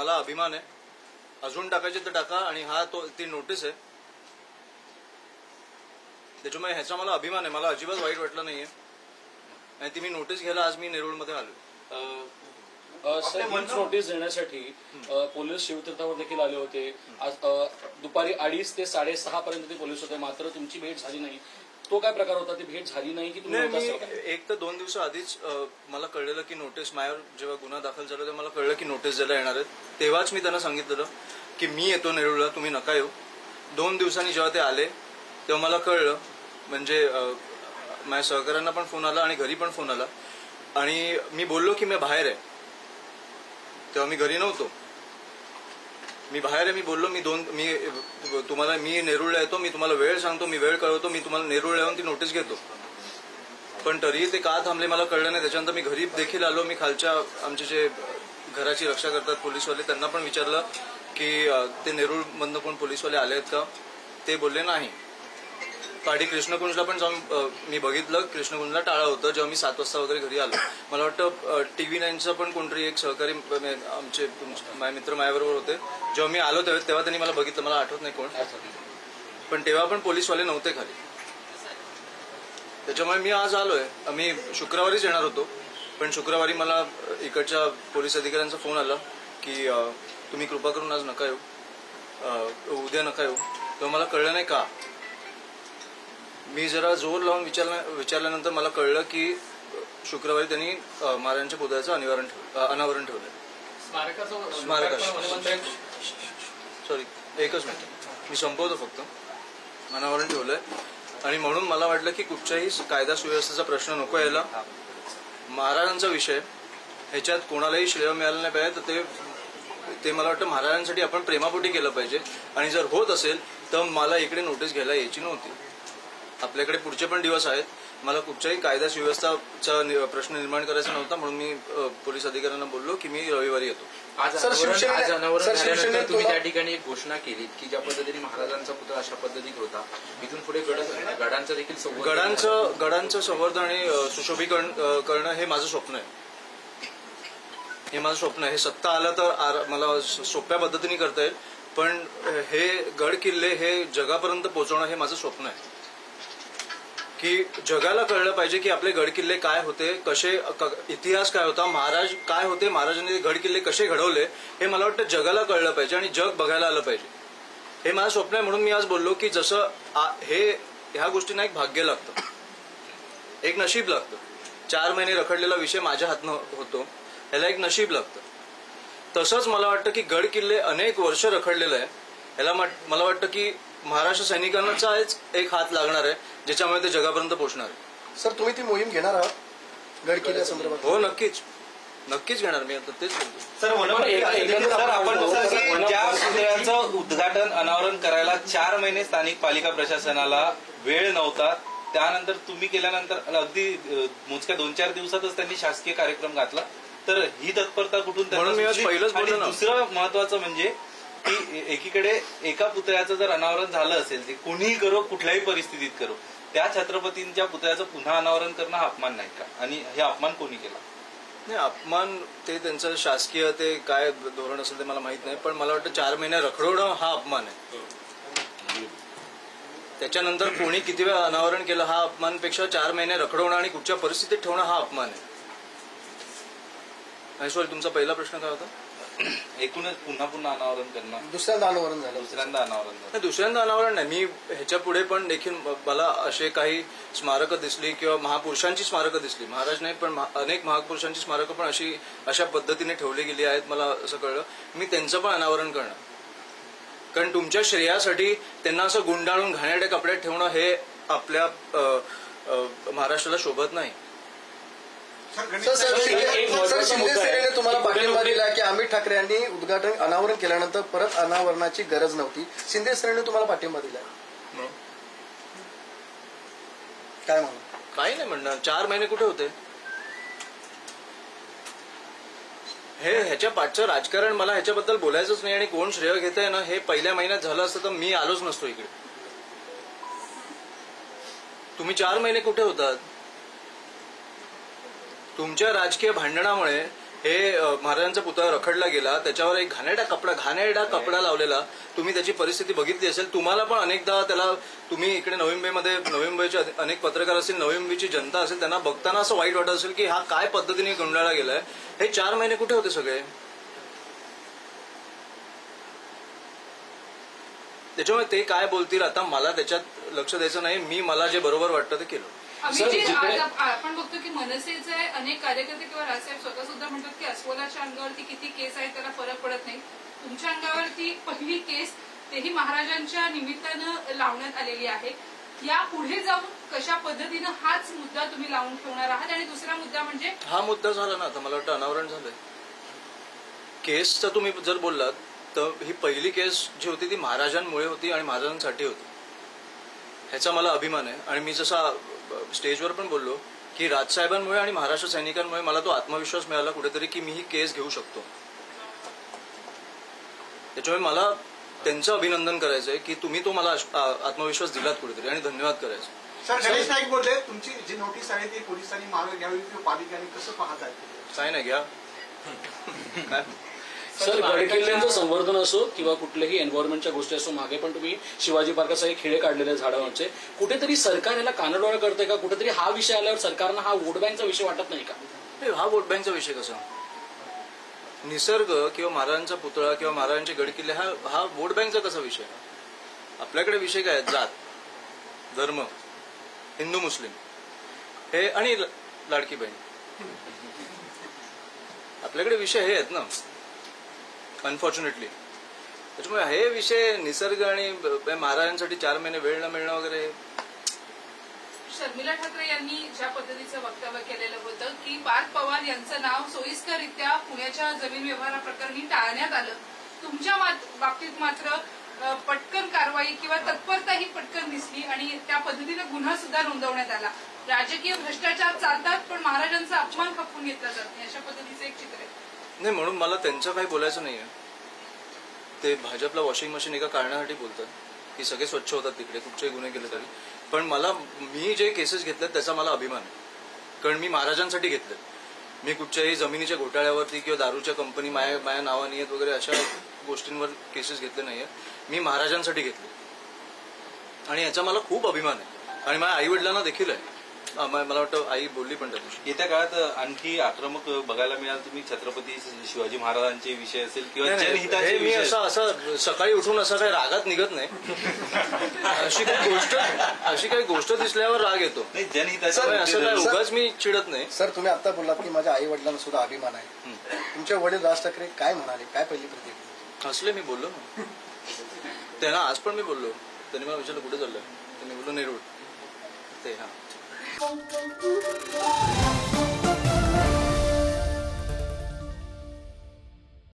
मला अभिमान आहे. अजून टाकायचे तर टाका. आणि हा ती नोटीस आहे, त्याच्यामुळे ह्याचा मला अभिमान आहे. मला अजिबात वाईट वाटलं नाहीये. आणि ती मी नोटीस घ्यायला आज मी नेरूळमध्ये आलो. सर, हीच नोटीस देण्यासाठी पोलीस शिवतीर्थावर देखील आले होते. आज दुपारी 2:30 ते 6:30 पर्यंत ते पोलीस होते, मात्र तुमची भेट झाली नाही. तो काय प्रकार होता? ती भेट झाली नाही की तुम्ही? 1 ते 2 दिवस आधीच मला कळलेलं की नोटीस माझ्यावर जेव्हा गुन्हा दाखल झाला तेव्हा मला कळलं की नोटीस द्यायला येणार आहेत. तेव्हाच मी त्यांना सांगितलेलं की मी येतो नेरूळला, तुम्ही नका येऊ. 2 दिवसांनी जेव्हा ते आले तेव्हा मला कळलं. म्हणजे माझ्या सहकाऱ्यांना पण फोन आला आणि घरी पण फोन आला. आणि मी बोललो की मी बाहेर आहे. तेव्हा मी घरी नव्हतो, मी बाहेर आहे. मी बोललो मी नेरूळला येतो, मी तुम्हाला वेळ सांगतो, मी वेळ कळवतो, मी तुम्हाला नेरूळला येऊन ती नोटीस घेतो. पण तरीही ते का थांबले मला कळलं नाही. त्याच्यानंतर मी घरी देखील आलो. मी खालच्या आमचे जे घराची रक्षा करतात पोलीसवाले त्यांना पण विचारलं की ते नेरूळमधनं कोण पोलीसवाले आले आहेत का. ते बोलले नाही. पाठी कृष्णकुंजला पण जाऊन मी बघितलं, कृष्णकुंजला टाळं होतं. जेव्हा मी 7 वाजता वगैरे घरी आलो, मला वाटतं TV9चं पण कोणतरी एक सहकारी आमचे माझे मित्र माझ्याबरोबर होते. जेव्हा मी आलो तेव्हा त्यांनी मला बघितलं, मला आठवत नाही कोण, पण तेव्हा पण पोलीसवाले नव्हते खाली. त्याच्यामुळे मी आज आलोय. मी शुक्रवारीच येणार होतो, पण शुक्रवारी मला इकडच्या पोलीस अधिकाऱ्यांचा फोन आला की तुम्ही कृपा करून आज नका येऊ, उद्या नका येऊ. तेव्हा मला कळलं नाही का. मी जरा जोर लावून विचारल्यानंतर मला कळलं की शुक्रवारी त्यांनी महाराजांच्या पुतळ्याचं अनावरण ठेवलं. स्मारकाचं सॉरी, एकच मिनिट मी संपवतो फक्त. अनावरण ठेवलंय. आणि म्हणून मला वाटलं की कुठच्याही कायदा सुव्यवस्थेचा प्रश्न नको यायला. महाराजांचा विषय ह्याच्यात कोणालाही श्रेय मिळालं नाही पाहिजे. तर ते मला वाटतं महाराजांसाठी आपण प्रेमापोटी केलं पाहिजे. आणि जर होत असेल तर मला इकडे नोटीस घ्यायला यायची नव्हती. आपल्याकडे पुढचे पण दिवस आहेत. मला कुठच्याही कायदा सुव्यवस्थेचा प्रश्न निर्माण करायचा नव्हता. म्हणून मी पोलीस अधिकाऱ्यांना बोललो की मी रविवारी येतो. आज अनावरण तुम्ही त्या ठिकाणी एक घोषणा केली की ज्या पद्धतीने महाराजांचा पुतळा अशा पद्धतीत होता, इथून पुढे गडांचं देखील गडांचं संवर्धन आणि सुशोभीकरण करणं हे माझं स्वप्न आहे. हे सत्ता आलं तर मला सोप्या पद्धतीने करता येईल. पण हे गड किल्ले हे जगापर्यंत पोहोचवणं हे माझं स्वप्न आहे. की जगाला कळलं पाहिजे की आपले गड किल्ले काय होते, कसे इतिहास काय होता, महाराज काय होते, महाराजांनी गड किल्ले कसे घडवले, हे मला वाटतं जगाला कळलं पाहिजे आणि जग बघायला आलं पाहिजे. हे माझं स्वप्न आहे. म्हणून मी आज बोललो की जसं ह्या गोष्टींना एक भाग्य लागतं, एक नशीब लागतं. 4 महिने रखडलेला विषय माझ्या हातनं होतो, ह्याला एक नशीब लागतं. तसंच मला वाटतं की गड किल्ले अनेक वर्ष रखडलेलं आहे. ह्याला मला वाटतं की महाराष्ट्र सैनिकांचाच एक हात लागणार आहे, ज्याच्यामुळे ते जगापर्यंत पोहोचणार आहे. सर, तुम्ही ती मोहीम घेणार आहात गड किल्ल्यासंदर्भात? हो, नक्कीच घेणार. मी आता तेच बोलतो. सर, आपण ज्या पुतळ्याचं उद्घाटन अनावरण करायला 4 महिने स्थानिक पालिका प्रशासनाला वेळ नव्हता, त्यानंतर तुम्ही केल्यानंतर अगदी मोजक्या 2-4 दिवसातच त्यांनी शासकीय कार्यक्रम घातला. तर ही तत्परता कुठून? म्हणून मी आज पहिलंच बोललो ना. दुसरं महत्वाचं म्हणजे की एकीकडे एका पुतळ्याचं जर अनावरण झालं असेल, ते कोणीही करो, कुठल्याही परिस्थितीत करो, त्या छत्रपतींच्या पुतळ्याचं पुन्हा अनावरण करणं हा अपमान नाही का? आणि हे अपमान कोणी केला? नाही, अपमान ते त्यांचं शासकीय ते काय धोरण असेल ते मला माहित नाही. पण मला वाटतं 4 महिने रखडवणं हा अपमान आहे. त्याच्यानंतर कोणी किती वेळा अनावरण केलं हा अपमानपेक्षा 4 महिने रखडवणं आणि कुठच्या परिस्थितीत ठेवणं हा अपमान आहे. सॉरी, तुमचा पहिला प्रश्न काय होता? एकूणच पुन्हा अनावरण करणं. दुसऱ्यांदा अनावरण झालं. दुसऱ्यांदा अनावरण नाही. मी ह्याच्या पुढे पण देखील मला असे काही स्मारकं दिसली किंवा महापुरुषांची स्मारकं दिसली, महाराज नाही पण अनेक महापुरुषांची स्मारकं पण अशा पद्धतीने ठेवली गेली आहेत. मला असं कळलं, मी त्यांचं पण अनावरण करणार. कारण तुमच्या श्रेयासाठी त्यांना असं गुंडाळून घाणेरड्या कपड्यात ठेवणं हे आपल्या महाराष्ट्राला शोभत नाही. शिंदे सेनेने तुम्हाला पाठिंबा दिला की अमित ठाकरे यांनी उद्घाटन अनावरण केल्यानंतर परत अनावरणाची गरज नव्हती. शिंदे सेनेने तुम्हाला पाठिंबा दिला, काय म्हणून? काही नाही म्हणणार. 4 महिने कुठे होते? ह्याच्या पाठचं राजकारण मला ह्याच्याबद्दल बोलायचंच नाही. आणि कोण श्रेय घेत आहे ना, हे पहिल्या महिन्यात झालं असतं तर मी आलोच नसतो इकडे. तुम्ही 4 महिने कुठे होतात? तुमच्या राजकीय भांडणामुळे हे महाराजांचा पुतळा रखडला गेला, त्याच्यावर एक घाणेरडा कपडा लावलेला. तुम्ही त्याची परिस्थिती बघितली असेल. तुम्हाला पण अनेकदा त्याला, तुम्ही इकडे नवी मुंबईचे अनेक पत्रकार असतील, नवी मुंबईची जनता असेल, त्यांना बघताना असं वाईट वाटत असेल की हा काय पद्धतीने गुंडाळला गेलाय. हे 4 महिने कुठे होते सगळे? त्याच्यामुळे ते काय बोलतील आता मला त्याच्यात लक्ष द्यायचं नाही. मला जे बरोबर वाटतं ते केलं. आपण बघतो की मनसेचे अनेक कार्यकर्ते किंवा राजसाहेब स्वतः सुद्धा म्हणतात की अस्वलाच्या अंगावरती किती केस आहेत त्याला फरक पडत नाही. तुमच्या अंगावरती पहिली केस तेही महाराजांच्या निमित्तानं लावण्यात आलेली आहे. या पुढे जाऊन कशा पद्धतीनं हाच मुद्दा तुम्ही लावून ठेवणार आहात? आणि दुसरा मुद्दा म्हणजे हा मुद्दा झाला ना आता, मला वाटतं अनावरण झालंय. केसचं तुम्ही जर बोललात तर ही पहिली केस जी होती ती महाराजांमुळे होती आणि महाराजांसाठी होती. ह्याचा मला अभिमान आहे. आणि मी जसा स्टेजवर पण बोललो की राजसाहेबांमुळे आणि महाराष्ट्र सैनिकांमुळे मला तो आत्मविश्वास मिळाला कुठेतरी की मी ही केस घेऊ शकतो. त्याच्यामुळे मला त्यांचं अभिनंदन करायचंय की तुम्ही तो मला आत्मविश्वास दिलात कुठेतरी, आणि धन्यवाद करायचं. सर, गणेश नाईक बोलले तुमची जी नोटीस आहे ती पोलिसांनी मागे घ्यावी किंवा पालिकेने कसं पाहत आहे? काय नाही घ्या. सर, गडकिल्ल्यांचं संवर्धन असो किंवा कुठल्याही एन्व्हायरमेंटच्या गोष्टी असो, मागे पण तुम्ही शिवाजी पार्काचे खेळे काढलेले झाडांचे, कुठेतरी सरकार याला कानाडोळा करतंय का? कुठेतरी हा विषय आल्यावर सरकारनं हा वोट बँकचा विषय वाटत नाही का? हा वोट बँकचा विषय कसा? निसर्ग किंवा महाराजांचा पुतळा किंवा महाराजांचे गडकिल्ले हा वोट बँकचा कसा विषय? आपल्याकडे विषय काय आहेत? जात, धर्म, हिंदू मुस्लिम हे आणि लाडकी बहीण. आपल्याकडे विषय हे आहेत ना, अनफॉर्च्युनेटली. त्याच्यामुळे हे विषय निसर्ग आणि महाराजांसाठी 4 महिने वेळ न मिळणं वगैरे. शर्मिला ठाकरे यांनी ज्या पद्धतीचं वक्तव्य केलेलं होतं की पार्थ पवार यांचं नाव सोयीस्कररित्या पुण्याच्या जमीन व्यवहाराप्रकरणी टाळण्यात आलं, तुमच्या बाबतीत मात्र पटकन कारवाई किंवा तत्परता ही पटकन दिसली आणि त्या पद्धतीनं गुन्हा सुद्धा नोंदवण्यात आला. राजकीय भ्रष्टाचार चालतात पण महाराजांचा अपमान खपवून घेतला जात नाही, अशा पद्धतीचं एक चित्र आहे. नाही, म्हणून मला त्यांचं काही बोलायचं नाहीये. ते भाजपला वॉशिंग मशीन एका कारणासाठी बोलतात की सगळे स्वच्छ होतात तिकडे कुठचेही गुन्हे केले तरी. पण मी जे केसेस घेतलेत त्याचा मला अभिमान आहे, कारण मी महाराजांसाठी घेतले. मी कुठच्याही जमिनीच्या घोटाळ्यावरती किंवा दारूच्या कंपनी माया नावानी आहेत वगैरे अशा गोष्टींवर केसेस घेतले नाहीये. मी महाराजांसाठी घेतले आणि याचा मला खूप अभिमान आहे. आणि माझ्या आई वडिलांना देखील आहे. मला वाटतं आई बोलली पण त्या दिवशी. येत्या काळात आणखी आक्रमक बघायला मिळाल तुम्ही, छत्रपती शिवाजी महाराजांचे विषय असेल किंवा जनहिताचे मी असं सकाळी उठून असं काही रागात निघत नाही. अशी काही गोष्ट दिसल्यावर राग येतो. जनहिताचे असं काय उगाच मी चिडत नाही. सर, तुम्ही आता बोललात की माझ्या आई वडिलांना सुद्धा अभिमान आहे. तुमचे वडील राज ठाकरे काय म्हणाले, काय पहिली प्रतिक्रिया? हसले. मी बोललो त्यांना, आज पण मी बोललो. त्यांनी मला विचारलं कुठे चाललंय, त्यांनी बोललो नेरूळ. ते हा